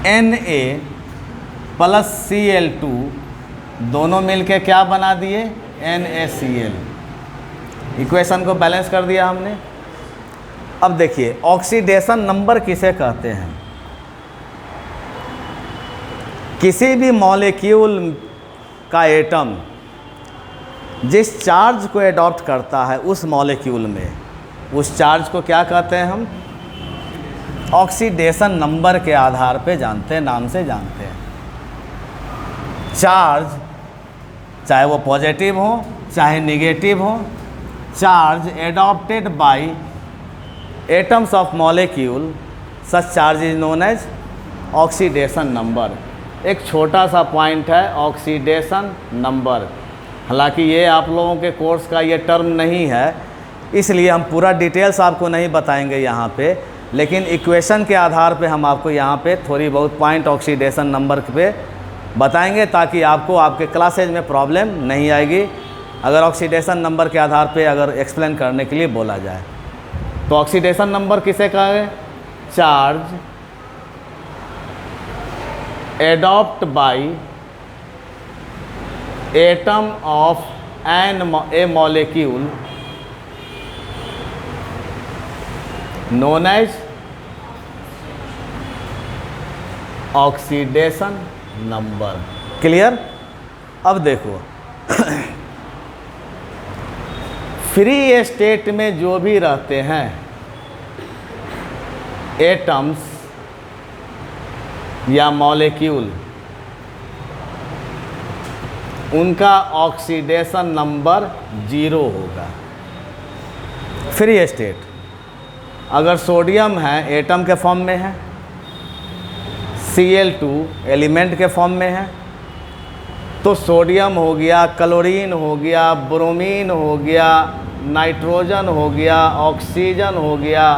S1: Na प्लस Cl2 दोनों मिलके क्या बना दिए, NaCl। इक्वेशन को बैलेंस कर दिया हमने। अब देखिए ऑक्सीडेशन नंबर किसे कहते हैं। किसी भी मॉलिक्यूल का एटम जिस चार्ज को एडॉप्ट करता है उस मॉलिक्यूल में, उस चार्ज को क्या कहते हैं हम, ऑक्सीडेशन नंबर के आधार पे जानते हैं, नाम से जानते हैं। चार्ज चाहे वो पॉजिटिव हो चाहे नेगेटिव हो, charge adopted by atoms of molecule, such charge is known as oxidation number. एक छोटा सा पॉइंट है ऑक्सीडेशन नंबर। हालांकि ये आप लोगों के कोर्स का ये टर्म नहीं है, इसलिए हम पूरा डिटेल्स आपको नहीं बताएंगे यहाँ पे, लेकिन इक्वेशन के आधार पे हम आपको यहाँ पे थोड़ी बहुत पॉइंट ऑक्सीडेशन नंबर पे बताएंगे, ताकि आपको आपके क्लासेज में प्रॉब्लम नहीं आएगी अगर ऑक्सीडेशन नंबर के आधार पे अगर एक्सप्लेन करने के लिए बोला जाए। तो ऑक्सीडेशन नंबर किसे कहें, charge adopt by atom of a molecule known as oxidation number. Clear. अब देखो फ्री स्टेट में जो भी रहते हैं एटम्स या मॉलिक्यूल, उनका ऑक्सीडेशन नंबर 0 होगा। फ्री स्टेट अगर सोडियम है एटम के फॉर्म में है, Cl2 एलिमेंट के फॉर्म में है, तो सोडियम हो गया, क्लोरीन हो गया, ब्रोमीन हो गया, नाइट्रोजन हो गया, ऑक्सीजन हो गया,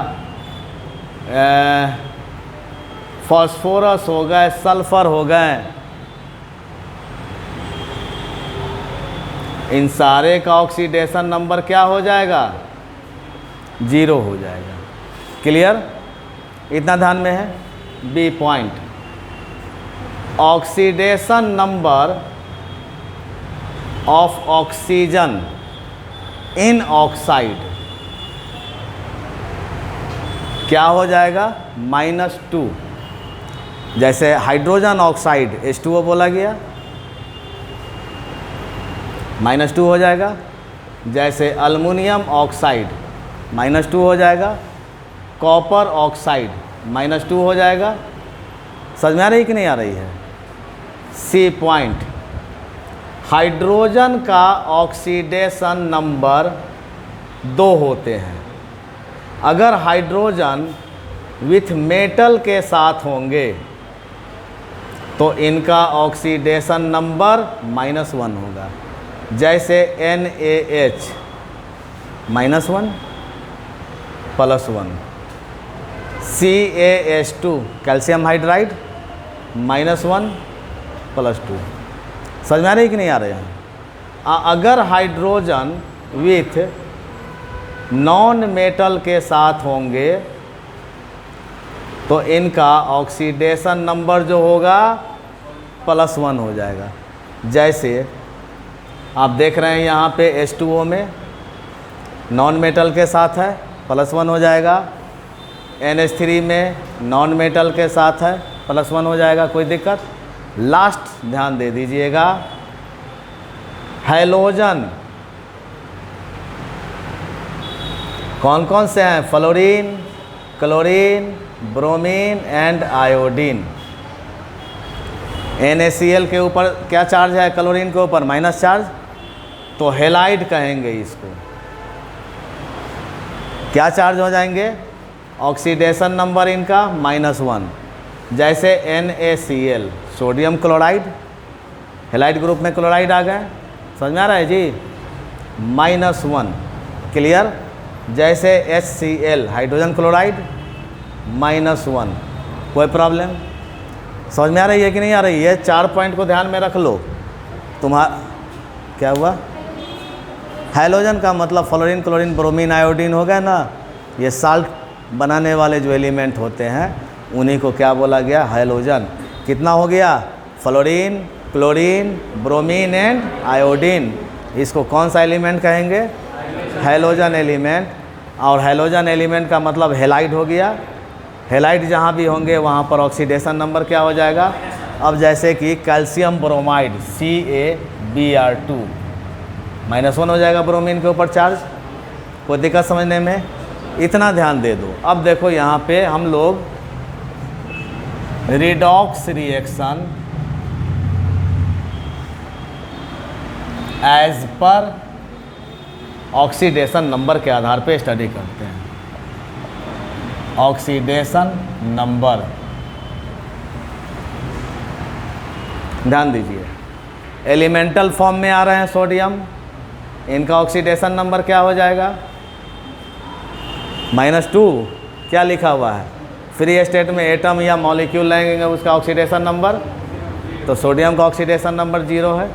S1: फास्फोरस हो गए, सल्फर हो गए, इन सारे का ऑक्सीडेशन नंबर क्या हो जाएगा, 0 हो जाएगा। क्लियर, इतना ध्यान में है। B point, oxidation number of oxygen in oxide क्या हो जाएगा, -2। जैसे हाइड्रोजन ऑक्साइड H2O बोला गया, -2 हो जाएगा। जैसे अल्मुनियम ऑक्साइड -2 हो जाएगा, कॉपर ऑक्साइड -2 हो जाएगा। समझ में आ रही कि नहीं आ रही है। सी पॉइंट, हाइड्रोजन का ऑक्सीडेशन नंबर 2 होते हैं। अगर हाइड्रोजन विथ मेटल के साथ होंगे तो इनका ऑक्सीडेशन नंबर -1 होगा। जैसे NaH -1 +1, CaH2 कैल्शियम हाइड्राइड -1 +2। समझ में आ रही कि नहीं आ रही है। अगर हाइड्रोजन विथ नॉन मेटल के साथ होंगे तो इनका ऑक्सीडेशन नंबर जो होगा +1 हो जाएगा। जैसे आप देख रहे हैं यहाँ पे H2O में नॉन मेटल के साथ है, +1 हो जाएगा। NH3 में नॉन मेटल के साथ है, +1 हो जाएगा, कोई दिक्कत। लास्ट ध्यान दे दीजिएगा, हैलोजन कौन कौन से हैं, fluorine, chlorine, bromine and iodine. NaCl के ऊपर क्या चार्ज है, क्लोरीन के ऊपर माइनस चार्ज, तो हेलाइड कहेंगे इसको। क्या चार्ज हो जाएंगे? ऑक्सीडेशन नंबर इनका -1। जैसे NaCl sodium chloride, halide group में क्लोराइड आ गए, समझ में आ रहा है जी? -1, क्लियर। जैसे HCl हाइड्रोजन क्लोराइड -1, कोई प्रॉब्लम? समझ में आ रही है कि नहीं आ रही है? 4 पॉइंट को ध्यान में रख लो। तुम्हारा क्या हुआ? हैलोजन का मतलब फ्लोरीन, क्लोरीन, ब्रोमीन, आयोडीन हो गए ना। ये साल्ट बनाने वाले जो एलिमेंट होते हैं उन्हीं को क्या बोला गया? हैलोजन। कितना हो गया? Fluorine, chlorine, bromine and iodine. इसको कौन सा एलिमेंट कहेंगे? Halogen element. और हैलोजन एलिमेंट का मतलब हेलाइड हो गया। हेलाइड जहाँ भी होंगे वहाँ पर ऑक्सीडेशन नंबर क्या हो जाएगा? अब जैसे कि कैल्शियम ब्रोमाइड CaBr2 -1 हो जाएगा ब्रोमीन के ऊपर चार्ज। कोई दिक्कत समझने में? इतना ध्यान दे दो। अब देखो यहाँ पे हम लोग redox reaction as per oxidation number के आधार पे स्टडी करते हैं। ऑक्सीडेशन नंबर, ध्यान दीजिए, एलिमेंटल फॉर्म में आ रहे हैं सोडियम, इनका ऑक्सीडेशन नंबर क्या हो जाएगा? -2। क्या लिखा हुआ है? फ्री स्टेट में एटम या मॉलिक्यूल लेंगे उसका ऑक्सीडेशन नंबर, तो सोडियम का ऑक्सीडेशन नंबर 0 है।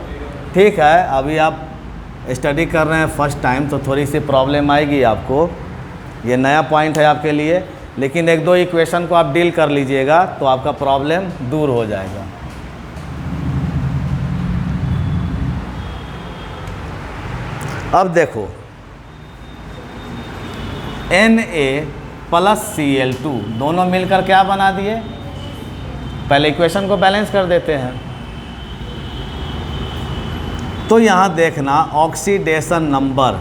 S1: ठीक है, अभी आप स्टडी कर रहे हैं फर्स्ट टाइम तो थोड़ी सी प्रॉब्लम आएगी आपको, ये नया पॉइंट है आपके लिए, लेकिन 1-2 इक्वेशन को आप डील कर लीजिएगा तो आपका प्रॉब्लम दूर हो जाएगा। अब देखो Na+Cl2 दोनों मिलकर क्या बना दिए? पहले इक्वेशन को बैलेंस कर देते हैं। तो यहाँ देखना ऑक्सीडेशन नंबर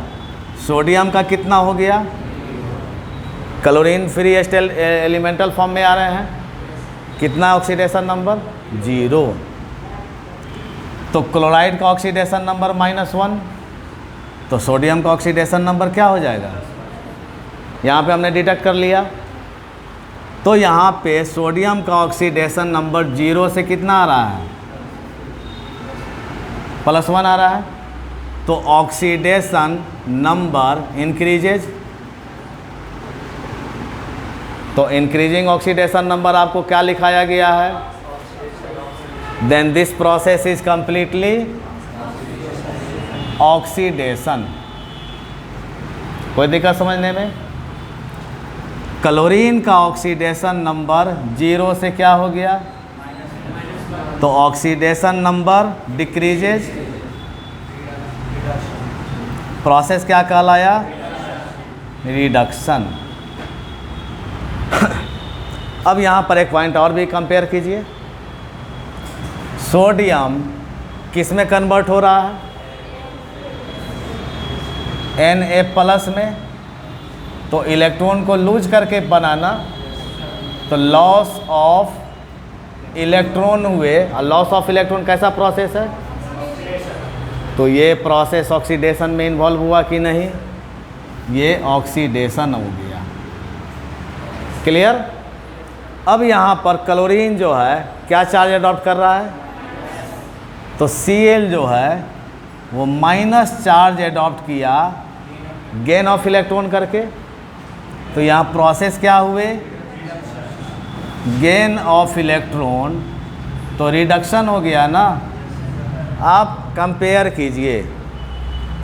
S1: सोडियम का कितना हो गया? Chlorine free state elemental form में आ रहे हैं, कितना ऑक्सीडेशन नंबर? 0। तो क्लोराइड का ऑक्सीडेशन नंबर -1, तो सोडियम का ऑक्सीडेशन नंबर क्या हो जाएगा? यहाँ पे हमने डिटेक्ट कर लिया। तो यहाँ पे सोडियम का ऑक्सीडेशन नंबर 0 से कितना आ रहा है? +1 आ रहा है। तो ऑक्सीडेशन नंबर इंक्रीजेज, तो इंक्रीजिंग ऑक्सीडेशन नंबर आपको क्या लिखाया गया है? Then this process is completely oxidation. कोई दिक्कत समझने में? क्लोरीन का ऑक्सीडेशन नंबर 0 से क्या हो गया? तो ऑक्सीडेशन नंबर डिक्रीजेज, प्रोसेस क्या कहलाया? रिडक्शन। अब यहाँ पर एक पॉइंट और भी कंपेयर कीजिए, सोडियम किस में कन्वर्ट हो रहा है? Na+ में। तो इलेक्ट्रॉन को लूज करके बनाना, तो लॉस ऑफ इलेक्ट्रॉन हुए। लॉस ऑफ इलेक्ट्रॉन कैसा प्रोसेस है? तो ये प्रोसेस ऑक्सीडेशन में इन्वॉल्व हुआ कि नहीं? ये ऑक्सीडेशन हो गया। क्लियर? अब यहाँ पर क्लोरीन जो है क्या चार्ज अडॉप्ट कर रहा है? तो Cl जो है वो माइनस चार्ज अडॉप्ट किया गेन ऑफ इलेक्ट्रॉन करके। तो यहाँ प्रोसेस क्या हुए? गेन ऑफ इलेक्ट्रॉन, तो रिडक्शन हो गया ना। आप कंपेयर कीजिए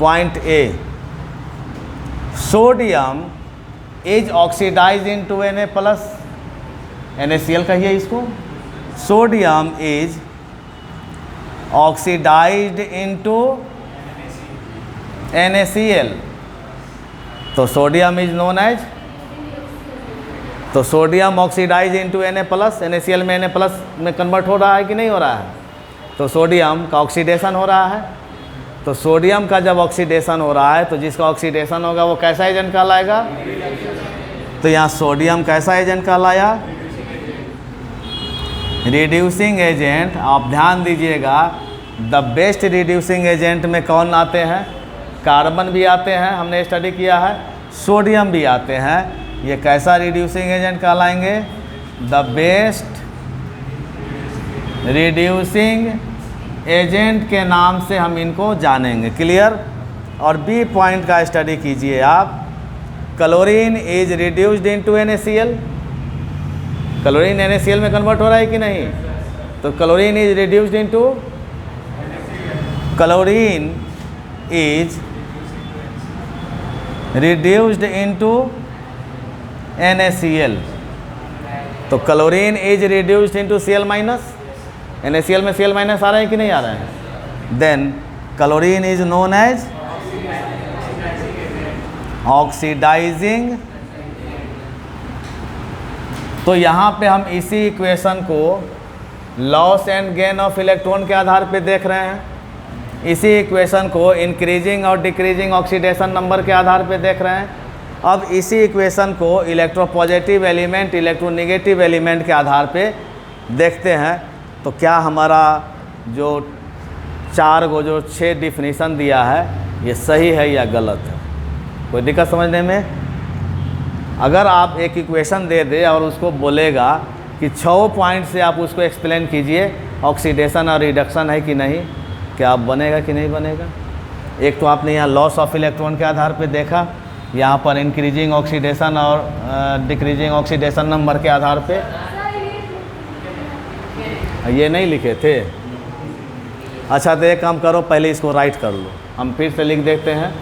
S1: point A, sodium is oxidize into Na+, NaCl कहिए इसको। Sodium is oxidised into NaCl, तो सोडियम इज नोन एज, तो sodium oxidize into Na+, NaCl में Na+ में कन्वर्ट हो रहा है कि नहीं हो रहा है? तो सोडियम का ऑक्सीडेशन हो रहा है। तो सोडियम का जब ऑक्सीडेशन हो रहा है तो जिसका ऑक्सीडेशन होगा वो कैसा एजेंट कहलाएगा? तो यहाँ सोडियम कैसा एजेंट कहलाया? Reducing agent. आप ध्यान दीजिएगा, द बेस्ट रिड्यूसिंग एजेंट में कौन आते हैं? कार्बन भी आते हैं, हमने स्टडी किया है। सोडियम भी आते हैं। ये कैसा रिड्यूसिंग एजेंट कहलाएंगे? द बेस्ट रिड्यूसिंग एजेंट के नाम से हम इनको जानेंगे। क्लियर? और बी पॉइंट का स्टडी कीजिए आप। Chlorine is reduced into NaCl। Chlorine NaCl में कन्वर्ट हो रहा है कि नहीं? तो chlorine is reduced into, chlorine is reduced into NaCl। तो chlorine is reduced into Cl minus. NaCl में Cl माइनस आ रहा है कि नहीं आ रहा है? Then chlorine is known as oxidizing. तो यहाँ पे हम इसी इक्वेशन को loss and gain of electron के आधार पे देख रहे हैं। इसी इक्वेशन को इंक्रीजिंग और डिक्रीजिंग ऑक्सीडेशन नंबर के आधार पे देख रहे हैं। अब इसी इक्वेशन को इलेक्ट्रोपॉजिटिव एलिमेंट, इलेक्ट्रोनेगेटिव एलिमेंट के आधार पे देखते हैं। तो क्या हमारा जो 6 डिफिनीसन दिया है ये सही है या गलत है? कोई दिक्कत समझने में? अगर आप एक इक्वेशन दे दे और उसको बोलेगा कि 6 पॉइंट से आप उसको एक्सप्लेन कीजिए ऑक्सीडेशन और रिडक्शन है कि नहीं, क्या आप बनेगा कि नहीं बनेगा? एक तो आपने यहाँ लॉस ऑफ इलेक्ट्रॉन के आधार पे देखा, यहाँ पर इंक्रीजिंग ऑक्सीडेशन और डिक्रीजिंग ऑक्सीडेशन नंबर के आधार पे। ये नहीं लिखे थे? अच्छा तो एक काम करो, पहले इसको राइट कर लो, हम फिर से लिख देते हैं।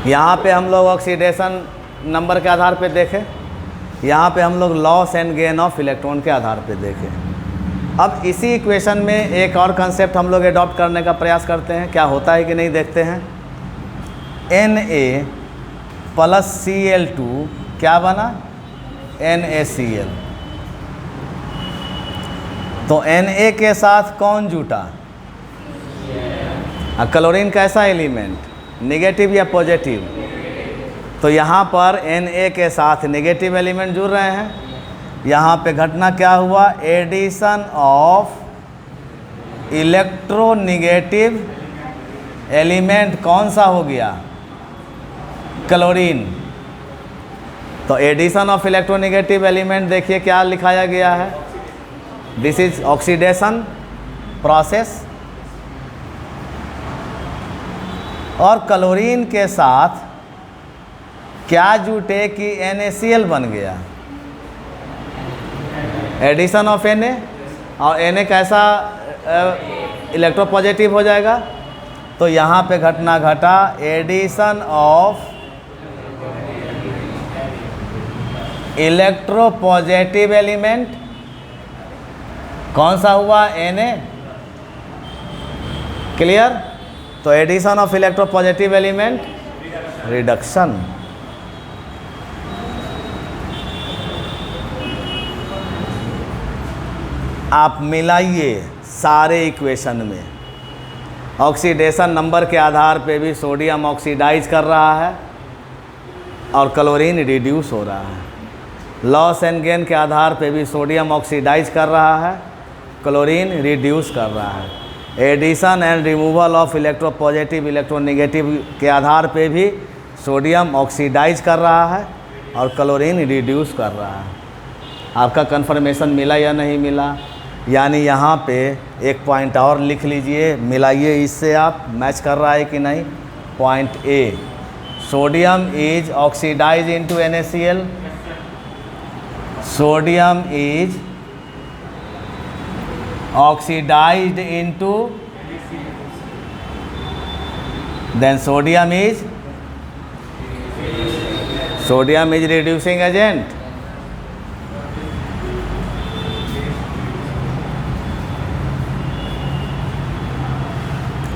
S1: यहाँ पे हम लोग ऑक्सीडेशन नंबर के आधार पे देखें, यहाँ पे हम लोग loss and gain of electron के आधार पे देखें। अब इसी इक्वेशन में एक और कंसेप्ट हम लोग अडॉप्ट करने का प्रयास करते हैं, क्या होता है कि नहीं देखते हैं। Na प्लस Cl2 क्या बना? NaCl। तो Na के साथ कौन जुटा? क्लोरीन कैसा एलिमेंट? नेगेटिव या पॉजिटिव? तो यहाँ पर Na के साथ नेगेटिव एलिमेंट जुड़ रहे हैं। यहाँ पे घटना क्या हुआ? एडिशन ऑफ इलेक्ट्रोनेगेटिव एलिमेंट कौन सा हो गया? क्लोरीन। तो एडिशन ऑफ इलेक्ट्रोनेगेटिव एलिमेंट देखिए क्या लिखाया गया है, दिस इज ऑक्सीडेशन प्रोसेस। और क्लोरीन के साथ क्या जुटे कि NaCl बन गया? एडिशन ऑफ Na, और Na कैसा इलेक्ट्रोपॉजिटिव हो जाएगा? तो यहाँ पे घटना घटा एडिशन ऑफ इलेक्ट्रोपॉजिटिव एलिमेंट कौन सा हुआ? Na। क्लियर? तो addition of electropositive element reduction. आप मिलाइए सारे इक्वेशन में, ऑक्सीडेशन नंबर के आधार पे भी सोडियम ऑक्सीडाइज कर रहा है और क्लोरीन रिड्यूस हो रहा है। लॉस एंड गेन के आधार पे भी सोडियम ऑक्सीडाइज कर रहा है, क्लोरीन रिड्यूस कर रहा है। Addition and removal of electropositive electronegative के आधार पे भी सोडियम ऑक्सीडाइज कर रहा है और क्लोरीन रिड्यूस कर रहा है। आपका कन्फर्मेशन मिला या नहीं मिला? यानी यहाँ पे एक पॉइंट और लिख लीजिए, मिलाइए इससे आप, मैच कर रहा है कि नहीं। Point A, sodium is oxidize into NaCl। Sodium is oxidized into, then sodium is reducing agent।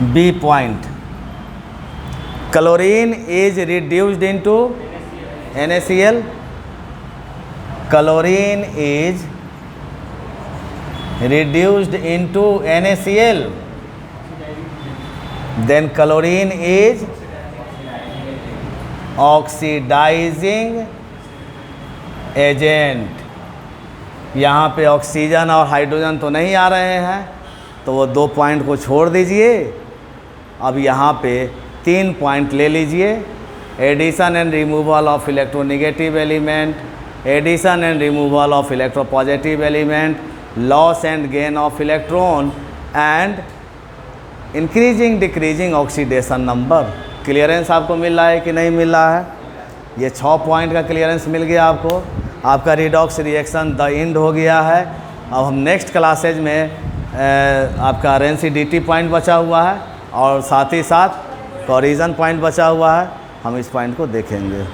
S1: B point, chlorine is reduced into NaCl. Chlorine is reduced into NaCl. Then chlorine is oxidizing agent. यहाँ पे ऑक्सीजन और हाइड्रोजन तो नहीं आ रहे हैं, तो वो 2 पॉइंट को छोड़ दीजिए। अब यहाँ पे 3 पॉइंट ले लीजिए। Addition and removal of electronegative element, addition and removal of electropositive element, loss and gain of electron and increasing decreasing oxidation number. Clearance आपको मिल रहा है कि नहीं मिल रहा है? ये 6 पॉइंट का क्लियरेंस मिल गया आपको। आपका रिडॉक्स रिएक्शन द एंड हो गया है। अब हम नेक्स्ट क्लासेज में आपका रेंसिडिटी पॉइंट बचा हुआ है और साथ ही साथ कोरिजन पॉइंट बचा हुआ है, हम इस पॉइंट को देखेंगे।